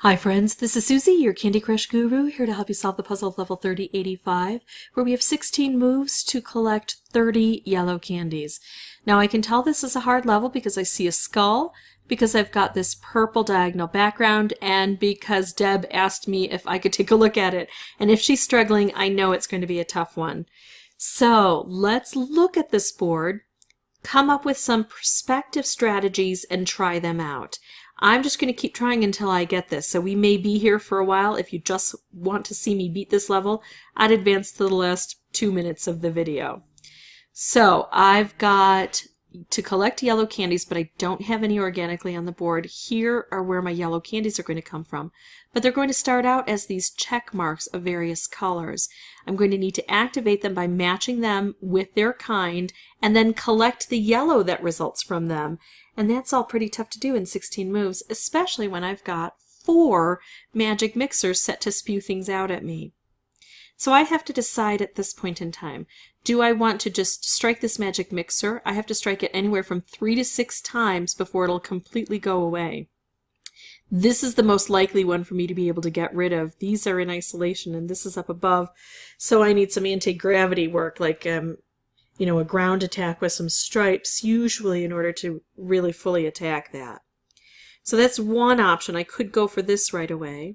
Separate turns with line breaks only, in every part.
Hi friends, this is Susie, your Candy Crush guru, here to help you solve the puzzle of level 3085, where we have 16 moves to collect 30 yellow candies. Now I can tell this is a hard level because I see a skull, because I've got this purple diagonal background, and because Deb asked me if I could take a look at it. And if she's struggling, I know it's going to be a tough one. So let's look at this board, come up with some perspective strategies, and try them out. I'm just going to keep trying until I get this, so we may be here for a while. If you just want to see me beat this level, I'd advance to the last 2 minutes of the video. So I've got to collect yellow candies, but I don't have any organically on the board. Here are where my yellow candies are going to come from, but they're going to start out as these check marks of various colors. I'm going to need to activate them by matching them with their kind and then collect the yellow that results from them. And that's all pretty tough to do in 16 moves, especially when I've got 4 magic mixers set to spew things out at me. So I have to decide at this point in time, do I want to just strike this magic mixer? I have to strike it anywhere from 3 to 6 times before it'll completely go away. This is the most likely one for me to be able to get rid of. These are in isolation and this is up above, so I need some anti-gravity work, like you know, a ground attack with some stripes, usually, in order to really fully attack that. So that's one option. I could go for this right away.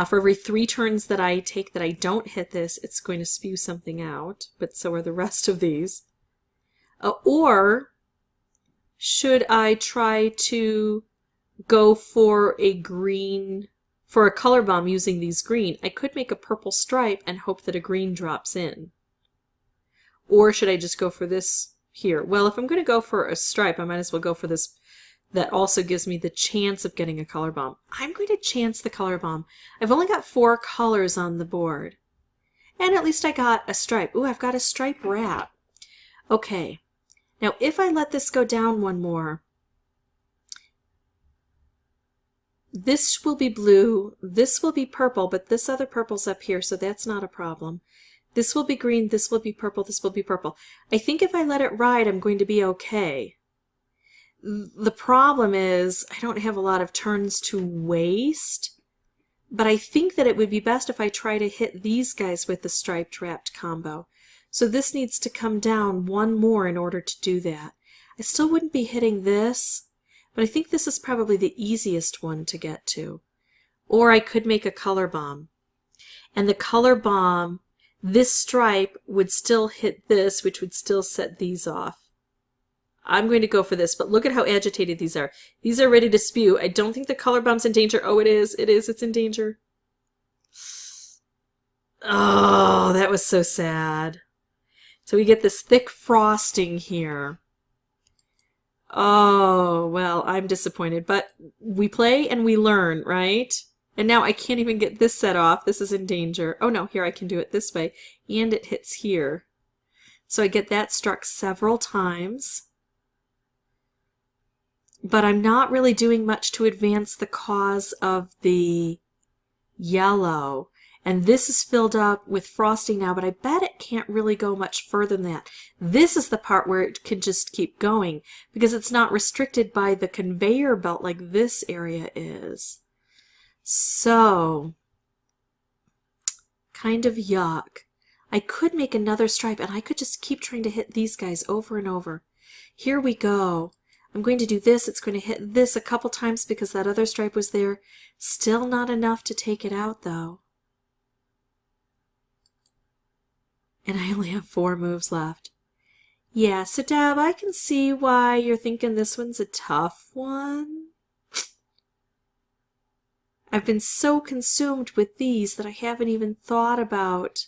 For every 3 turns that I take that I don't hit this, it's going to spew something out, but so are the rest of these. Or should I try to go for a green, for a color bomb using these green? I could make a purple stripe and hope that a green drops in. Or should I just go for this here? Well, if I'm going to go for a stripe, I might as well go for this. That also gives me the chance of getting a color bomb. I'm going to chance the color bomb. I've only got 4 colors on the board. And at least I got a stripe. Ooh, I've got a stripe wrap. Okay. Now, if I let this go down one more, this will be blue, this will be purple, but this other purple's up here, so that's not a problem. This will be green, this will be purple, this will be purple. I think if I let it ride, I'm going to be okay. The problem is I don't have a lot of turns to waste, but I think that it would be best if I try to hit these guys with the striped wrapped combo. So this needs to come down 1 more in order to do that. I still wouldn't be hitting this, but I think this is probably the easiest one to get to. Or I could make a color bomb. And the color bomb, this stripe would still hit this, which would still set these off. I'm going to go for this, but look at how agitated these are. These are ready to spew. I don't think the color bomb's in danger. Oh, it is. It is. It's in danger. Oh, that was so sad. So we get this thick frosting here. Oh, well, I'm disappointed. But we play and we learn, right? And now I can't even get this set off. This is in danger. Oh no, here I can do it this way. And it hits here. So I get that struck several times. But I'm not really doing much to advance the cause of the yellow. And this is filled up with frosting now, but I bet it can't really go much further than that. This is the part where it can just keep going, because it's not restricted by the conveyor belt like this area is. So, kind of yuck. I could make another stripe, and I could just keep trying to hit these guys over and over. Here we go. I'm going to do this. It's going to hit this a couple times because that other stripe was there. Still not enough to take it out, though. And I only have 4 moves left. Yeah, so Deb, I can see why you're thinking this one's a tough one. I've been so consumed with these that I haven't even thought about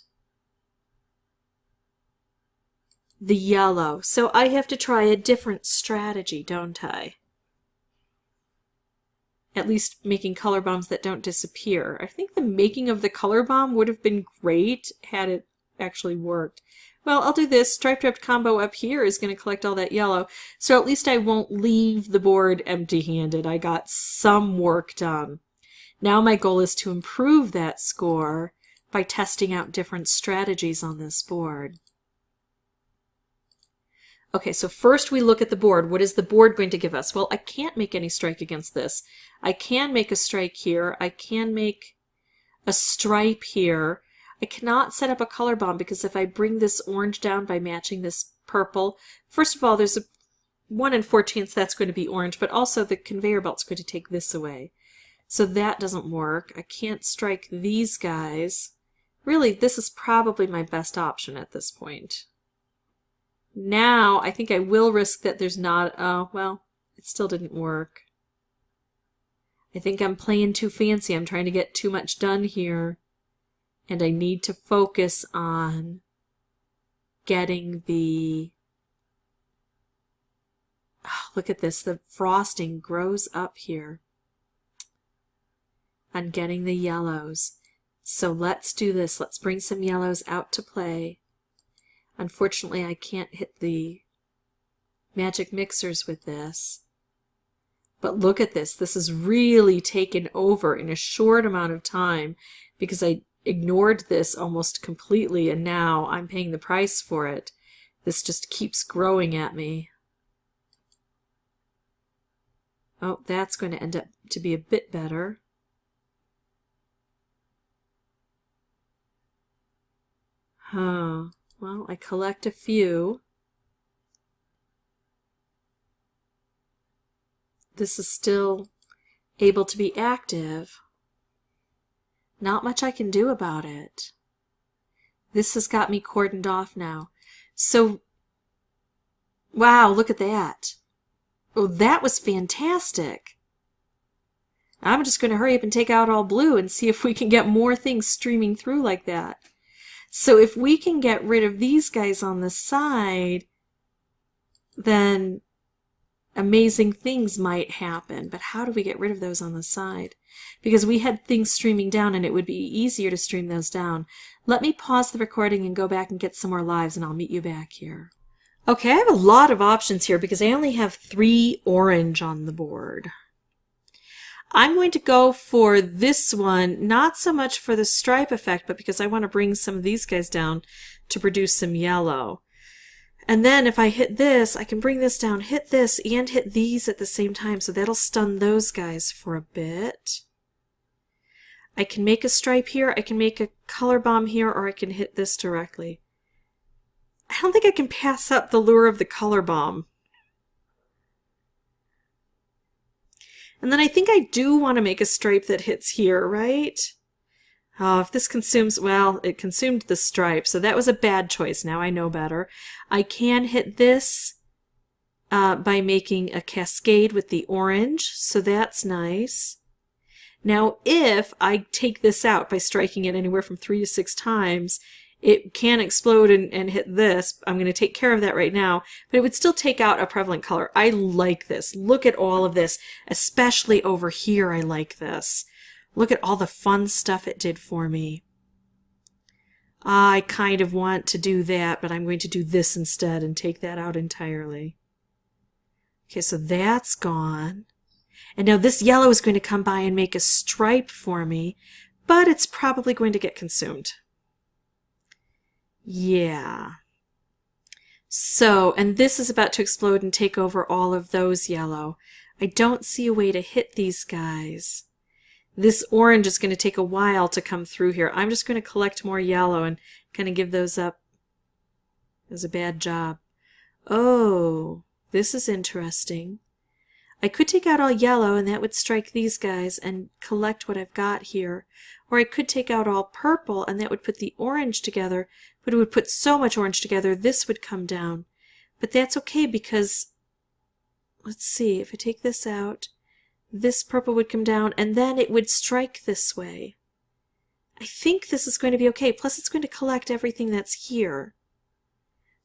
the yellow. So I have to try a different strategy, don't I? At least making color bombs that don't disappear. I think the making of the color bomb would have been great had it actually worked. Well, I'll do this. Striped wrapped combo up here is going to collect all that yellow, so at least I won't leave the board empty-handed. I got some work done. Now my goal is to improve that score by testing out different strategies on this board. Okay, so first we look at the board. What is the board going to give us? Well, I can't make any strike against this. I can make a strike here. I can make a stripe here. I cannot set up a color bomb because if I bring this orange down by matching this purple, first of all, there's a 1 in 4 chance that's going to be orange, but also the conveyor belt's going to take this away. So that doesn't work. I can't strike these guys. Really, this is probably my best option at this point. Now, I think I will risk that there's not, oh, well, it still didn't work. I think I'm playing too fancy. I'm trying to get too much done here. And I need to focus on getting the, oh, look at this, the frosting grows up here. On getting the yellows. So let's do this. Let's bring some yellows out to play. Unfortunately, I can't hit the magic mixers with this. But look at this. This is really taken over in a short amount of time because I ignored this almost completely and now I'm paying the price for it. This just keeps growing at me. Oh, that's going to end up to be a bit better. Huh. Well, I collect a few. This is still able to be active. Not much I can do about it. This has got me cordoned off now. So, wow, look at that. Oh, that was fantastic. I'm just going to hurry up and take out all blue and see if we can get more things streaming through like that. So if we can get rid of these guys on the side, then amazing things might happen. But how do we get rid of those on the side? Because we had things streaming down and it would be easier to stream those down. Let me pause the recording and go back and get some more lives and I'll meet you back here. Okay, I have a lot of options here because I only have 3 orange on the board. I'm going to go for this one, not so much for the stripe effect, but because I want to bring some of these guys down to produce some yellow. And then if I hit this, I can bring this down, hit this, and hit these at the same time, so that'll stun those guys for a bit. I can make a stripe here, I can make a color bomb here, or I can hit this directly. I don't think I can pass up the lure of the color bomb. And then I think I do want to make a stripe that hits here, right? Oh, if this consumes, well, it consumed the stripe, so that was a bad choice. Now I know better. I can hit this by making a cascade with the orange, so that's nice. Now, if I take this out by striking it anywhere from 3 to 6 times, it can explode and hit this. I'm going to take care of that right now, but it would still take out a prevalent color. I like this. Look at all of this, especially over here. I like this. Look at all the fun stuff it did for me. I kind of want to do that, but I'm going to do this instead and take that out entirely. Okay, so that's gone. And now this yellow is going to come by and make a stripe for me, but it's probably going to get consumed. Yeah. So, and this is about to explode and take over all of those yellow. I don't see a way to hit these guys. This orange is going to take a while to come through here. I'm just going to collect more yellow and kind of give those up. It was a bad job. Oh, this is interesting. I could take out all yellow and that would strike these guys and collect what I've got here. Or I could take out all purple and that would put the orange together, but it would put so much orange together this would come down. But that's okay because, let's see, if I take this out, this purple would come down and then it would strike this way. I think this is going to be okay, plus it's going to collect everything that's here.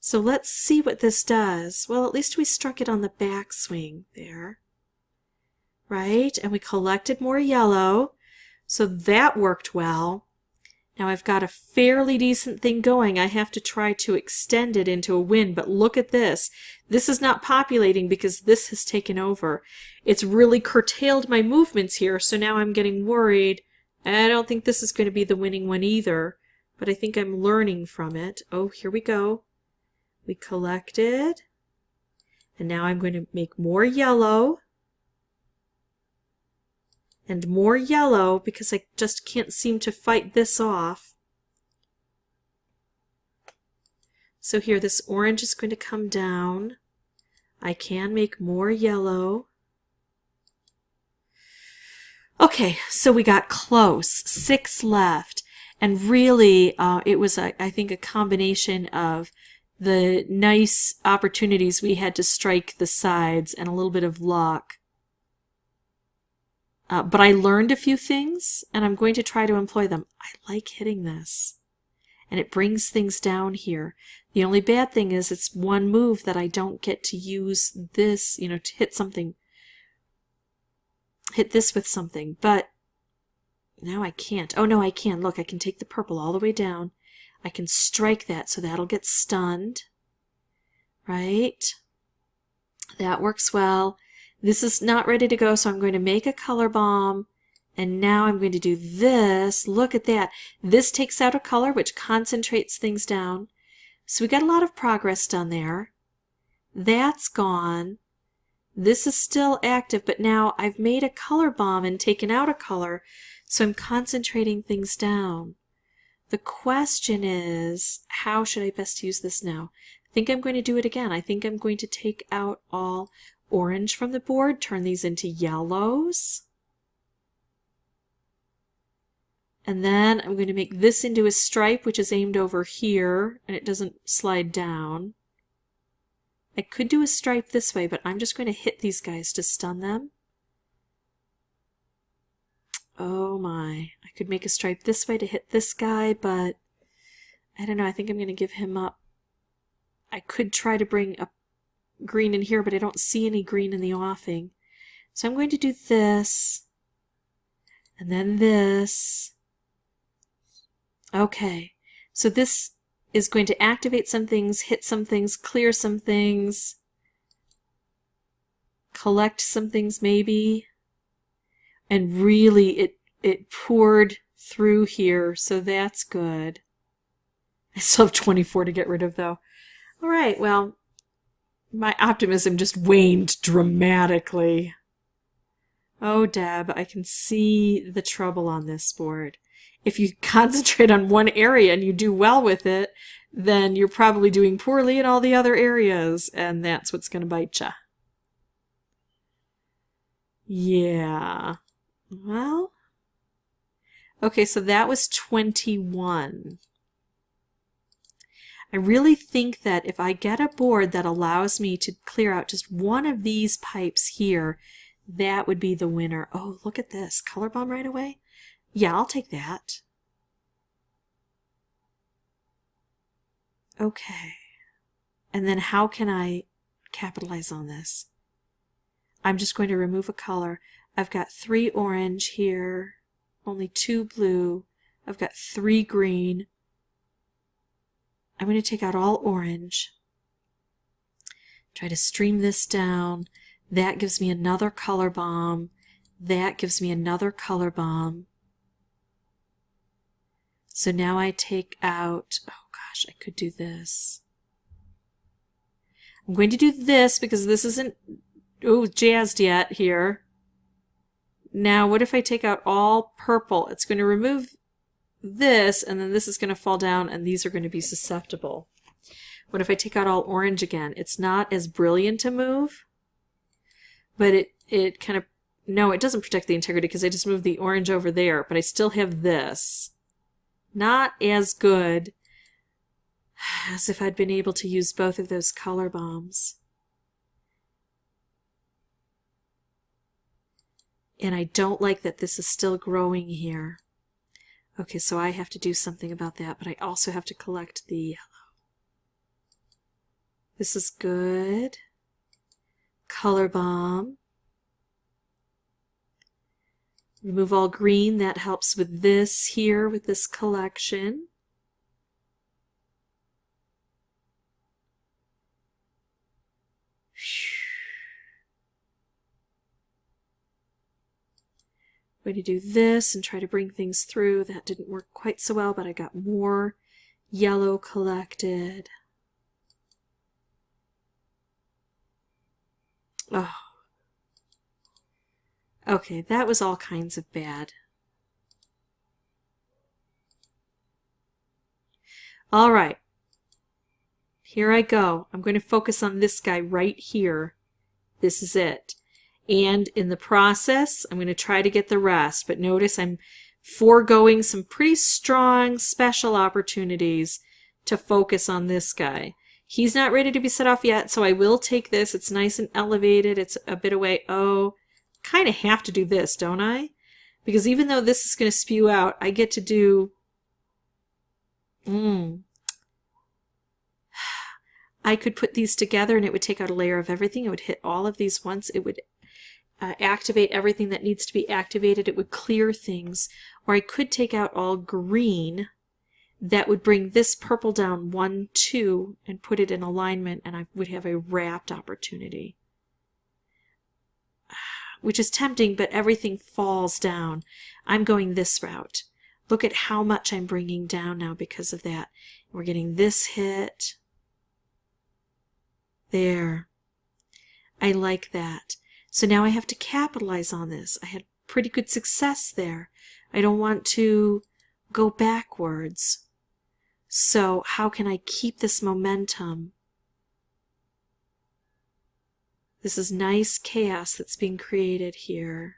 So let's see what this does. Well, at least we struck it on the backswing there. Right? And we collected more yellow, so that worked well. Now I've got a fairly decent thing going. I have to try to extend it into a win, but look at this. This is not populating because this has taken over. It's really curtailed my movements here, so now I'm getting worried. I don't think this is going to be the winning one either, but I think I'm learning from it. Oh, here we go. We collected. And now I'm going to make more yellow and more yellow because I just can't seem to fight this off. So here, this orange is going to come down. I can make more yellow. Okay, so we got close. 6 left. And really, it was, I think, a combination of the nice opportunities we had to strike the sides and a little bit of luck. But I learned a few things, and I'm going to try to employ them. I like hitting this. And it brings things down here. The only bad thing is it's one move that I don't get to use this, you know, to hit something. Hit this with something. But now I can't. Oh, no, I can. Look, I can take the purple all the way down. I can strike that, so that'll get stunned. Right? That works well. This is not ready to go, so I'm going to make a color bomb. And now I'm going to do this. Look at that. This takes out a color, which concentrates things down. So we got a lot of progress done there. That's gone. This is still active, but now I've made a color bomb and taken out a color, so I'm concentrating things down. The question is, how should I best use this now? I think I'm going to do it again. I think I'm going to take out all orange from the board, turn these into yellows. And then I'm going to make this into a stripe, which is aimed over here, and it doesn't slide down. I could do a stripe this way, but I'm just going to hit these guys to stun them. Oh my. I could make a stripe this way to hit this guy, but I don't know. I think I'm going to give him up. I could try to bring a green in here, but I don't see any green in the offing. So I'm going to do this, and then this. Okay, so this is going to activate some things, hit some things, clear some things, collect some things maybe, and really it poured through here, so that's good. I still have 24 to get rid of though. All right, well, my optimism just waned dramatically. Oh, Deb, I can see the trouble on this board. If you concentrate on one area and you do well with it, then you're probably doing poorly in all the other areas, and that's what's going to bite you. Yeah. Well, okay, so that was 21. I really think that if I get a board that allows me to clear out just one of these pipes here, that would be the winner. Oh, look at this. Color bomb right away? Yeah, I'll take that. Okay. And then how can I capitalize on this? I'm just going to remove a color. I've got 3 orange here, only 2 blue. I've got 3 green. I'm going to take out all orange. Try to stream this down. That gives me another color bomb. That gives me another color bomb. So now I take out, oh gosh, I could do this. I'm going to do this because this isn't jazzed yet here. Now what if I take out all purple? It's going to remove this, and then this is going to fall down, and these are going to be susceptible. What if I take out all orange again? It's not as brilliant a move, but it kind of, no, it doesn't protect the integrity because I just moved the orange over there, but I still have this. Not as good as if I'd been able to use both of those color bombs. And I don't like that this is still growing here. Okay, so I have to do something about that, but I also have to collect the yellow. This is good. Color bomb. Remove all green. That helps with this here, with this collection. I'm going to do this and try to bring things through. That didn't work quite so well, but I got more yellow collected. Oh. Okay, that was all kinds of bad. All right. Here I go. I'm going to focus on this guy right here. This is it. And in the process, I'm going to try to get the rest. But notice I'm foregoing some pretty strong special opportunities to focus on this guy. He's not ready to be set off yet, so I will take this. It's nice and elevated. It's a bit away. Oh, kind of have to do this, don't I? Because even though this is going to spew out, I get to do... I could put these together and it would take out a layer of everything. It would hit all of these once. It would activate everything that needs to be activated. It would clear things. Or I could take out all green. That would bring this purple down 1, 2, and put it in alignment, and I would have a wrapped opportunity. Which is tempting, but everything falls down. I'm going this route. Look at how much I'm bringing down now because of that. We're getting this hit. There. I like that. So now I have to capitalize on this. I had pretty good success there. I don't want to go backwards. So how can I keep this momentum? This is nice chaos that's being created here.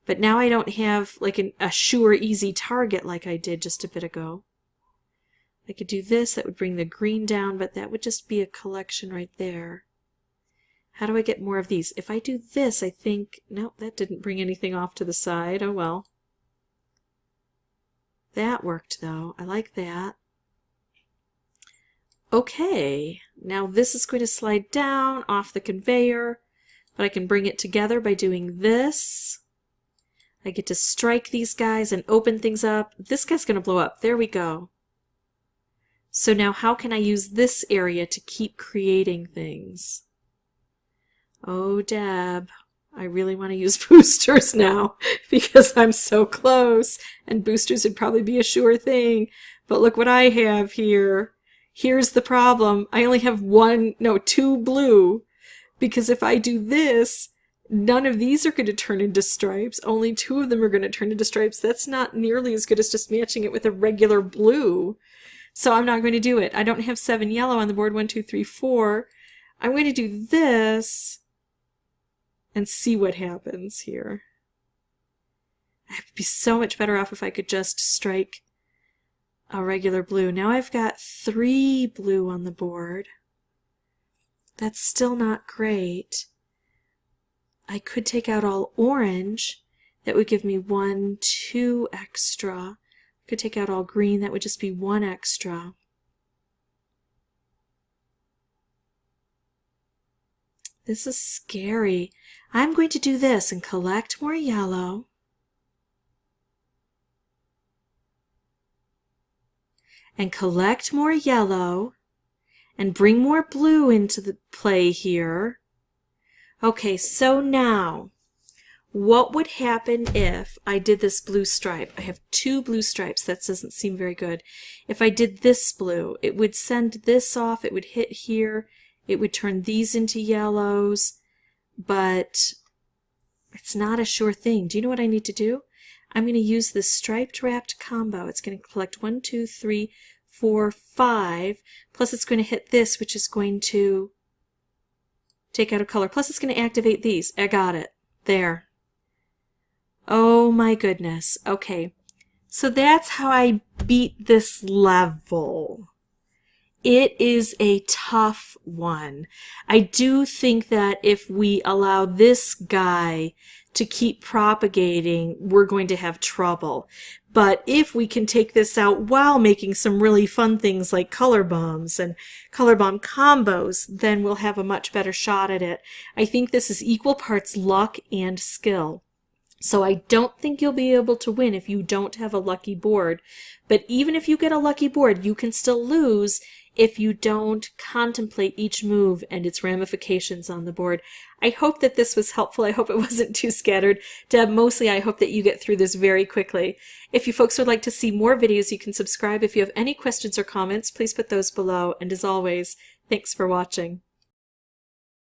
But now I don't have like a sure, easy target like I did just a bit ago. I could do this, that would bring the green down, but that would just be a collection right there. How do I get more of these? If I do this, I think... No, that didn't bring anything off to the side. Oh well. That worked, though. I like that. Okay, now this is going to slide down off the conveyor, but I can bring it together by doing this. I get to strike these guys and open things up. This guy's going to blow up. There we go. So now how can I use this area to keep creating things? Oh, Deb, I really want to use boosters now because I'm so close, and boosters would probably be a sure thing. But look what I have here. Here's the problem. I only have 2 blue, because if I do this, none of these are going to turn into stripes. Only 2 of them are going to turn into stripes. That's not nearly as good as just matching it with a regular blue. So I'm not going to do it. I don't have 7 yellow on the board. 1, 2, 3, 4. I'm going to do this and see what happens here. I'd be so much better off if I could just strike a regular blue. Now I've got 3 blue on the board. That's still not great. I could take out all orange. That would give me 1, 2 extra. I could take out all green. That would just be 1 extra. This is scary. I'm going to do this and collect more yellow. And collect more yellow. And bring more blue into the play here. Okay, so now, what would happen if I did this blue stripe? I have 2 blue stripes. That doesn't seem very good. If I did this blue, it would send this off. It would hit here. It would turn these into yellows. But it's not a sure thing. Do you know what I need to do? I'm going to use this striped wrapped combo. It's going to collect 1, 2, 3, 4, 5. Plus it's going to hit this, which is going to take out a color. Plus it's going to activate these. I got it. There. Oh my goodness. Okay. So that's how I beat this level. It is a tough one. I do think that if we allow this guy to keep propagating, we're going to have trouble. But if we can take this out while making some really fun things like color bombs and color bomb combos, then we'll have a much better shot at it. I think this is equal parts luck and skill. So I don't think you'll be able to win if you don't have a lucky board. But even if you get a lucky board, you can still lose if you don't contemplate each move and its ramifications on the board. I hope that this was helpful. I hope it wasn't too scattered. Deb, mostly I hope that you get through this very quickly. If you folks would like to see more videos, you can subscribe. If you have any questions or comments, please put those below. And as always, thanks for watching.